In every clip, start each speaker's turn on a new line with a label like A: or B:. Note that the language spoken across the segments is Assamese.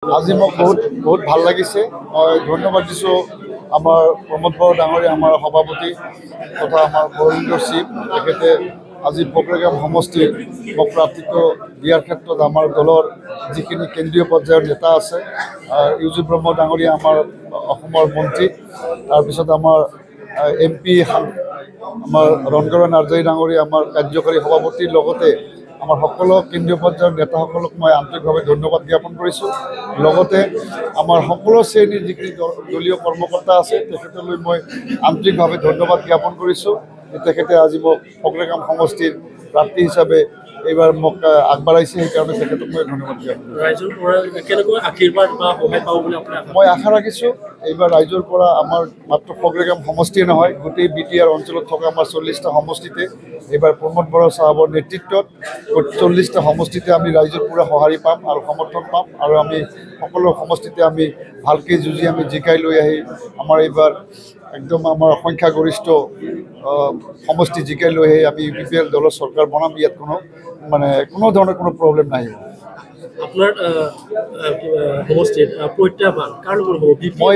A: আজি মোক বহুত ভাল লাগিছে। মই ধন্যবাদ দিছোঁ আমাৰ প্ৰমোদ বড়ো ডাঙৰীয়া, আমাৰ সভাপতি তথা আমাৰ বৰেণ্দ্ৰ চিফ, তেখেতে আজি পকৰেগাম সমষ্টিৰ মোক প্ৰাৰ্থিত্ব দিয়াৰ ক্ষেত্ৰত আমাৰ দলৰ যিখিনি কেন্দ্ৰীয় পৰ্যায়ৰ নেতা আছে, ইউজি ব্ৰহ্ম ডাঙৰীয়া আমাৰ অসমৰ মন্ত্ৰী, তাৰপিছত আমাৰ MP আমাৰ ৰণগড় নাৰ্জাৰী ডাঙৰীয়া আমাৰ কাৰ্যকাৰী সভাপতিৰ লগতে আমাৰ সকলো কেন্দ্ৰীয় পৰ্যায়ৰ নেতাসকলক মই আন্তৰিকভাৱে ধন্যবাদ জ্ঞাপন কৰিছোঁ। লগতে আমাৰ সকলো শ্ৰেণীৰ যিখিনি দলীয় কৰ্মকৰ্তা আছে তেখেতলৈ মই আন্তৰিকভাৱে ধন্যবাদ জ্ঞাপন কৰিছোঁ। তেখেতে আজি মোক পকৰেগাম সমষ্টিৰ প্ৰাৰ্থী হিচাপে এইবাৰ মোক আগবঢ়াইছে, সেইকাৰণে তেখেতক মই ধন্যবাদ জ্ঞাপন কৰিছোঁ। মই আশা ৰাখিছোঁ এইবাৰ ৰাইজৰ পৰা আমাৰ মাত্ৰ পকৰেগাম সমষ্টিয়ে নহয়, গোটেই BTR অঞ্চলত থকা আমাৰ 40টা সমষ্টিতে এইবাৰ প্ৰমোদ বড়ো চাহাবৰ নেতৃত্বত 40টা সমষ্টিতে আমি ৰাইজৰ পূৰা সঁহাৰি পাম আৰু সমৰ্থন পাম, আৰু আমি সকলো সমষ্টিতে আমি ভালকৈ যুঁজি আমি জিকাই লৈ আহি আমাৰ এইবাৰ একদম আমাৰ সংখ্যাগৰিষ্ঠ সমষ্টি জিকাই লৈ আহি আমি UPPL দলৰ চৰকাৰ বনাম। ইয়াত কোনো ধৰণৰ কোনো প্ৰব্লেম নাহিব। মই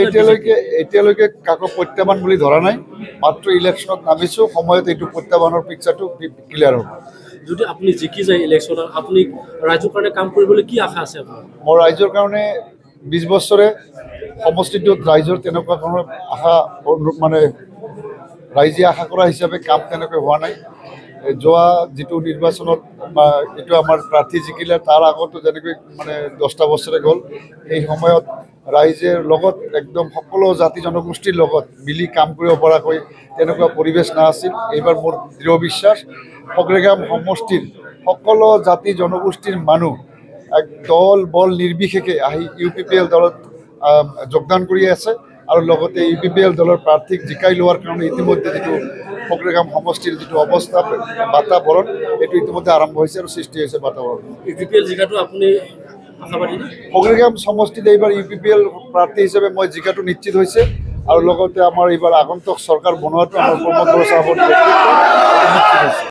A: এতিয়ালৈকে কাকো প্ৰত্যাহ্বান বুলি ধৰা নাই, মাত্ৰ ইলেকশ্যনত নামিছোঁ। সময়ত এইটো প্ৰত্যাহ্বানৰ পিকচাৰটো ক্লিয়াৰ হ'ব।
B: যদি আপুনি জিকি যায় ইলেকশ্যনত, আপুনি ৰাইজৰ কাৰণে কাম কৰিবলৈ কি আশা আছে আপোনাৰ?
A: মোৰ ৰাইজৰ কাৰণে 20 বছৰে সমষ্টিটোত ৰাইজৰ তেনেকুৱা ধৰণৰ আশা ৰাইজে আশা কৰা হিচাপে কাম তেনেকৈ হোৱা নাই। যোৱা যিটো নিৰ্বাচনত বা এইটো আমাৰ প্ৰাৰ্থী জিকিলে তাৰ আগতো যেনেকৈ 10টা বছৰে গ'ল, সেই সময়ত ৰাইজৰ লগত একদম সকলো জাতি জনগোষ্ঠীৰ লগত মিলি কাম কৰিব পৰাকৈ তেনেকুৱা পৰিৱেশ নাছিল। এইবাৰ মোৰ দৃঢ় বিশ্বাস পকৰেগাম সমষ্টিৰ সকলো জাতি জনগোষ্ঠীৰ মানুহ দল বল নিৰ্বিশেষে আহি UPPL দলত যোগদান কৰি আছে, আৰু লগতে UPPL দলৰ প্ৰাৰ্থীক জিকাই লোৱাৰ কাৰণে ইতিমধ্যে যিটো পকৰেগাম সমষ্টিৰ যিটো অৱস্থা বাতাবৰণ এইটো ইতিমধ্যে আৰম্ভ হৈছে আৰু সৃষ্টি হৈছে বাতাবৰণ।
B: UPPL জিকাটো আপুনি আশাবাদী?
A: পকৰেগাম সমষ্টিত এইবাৰ UPPL প্ৰাৰ্থী হিচাপে মই জিকাটো নিশ্চিত হৈছে, আৰু লগতে আমাৰ এইবাৰ আগন্তুক চৰকাৰ বনোৱাটো আমাৰ প্ৰমোদ বড়ো চাহাবৰ নিশ্চিত হৈছে।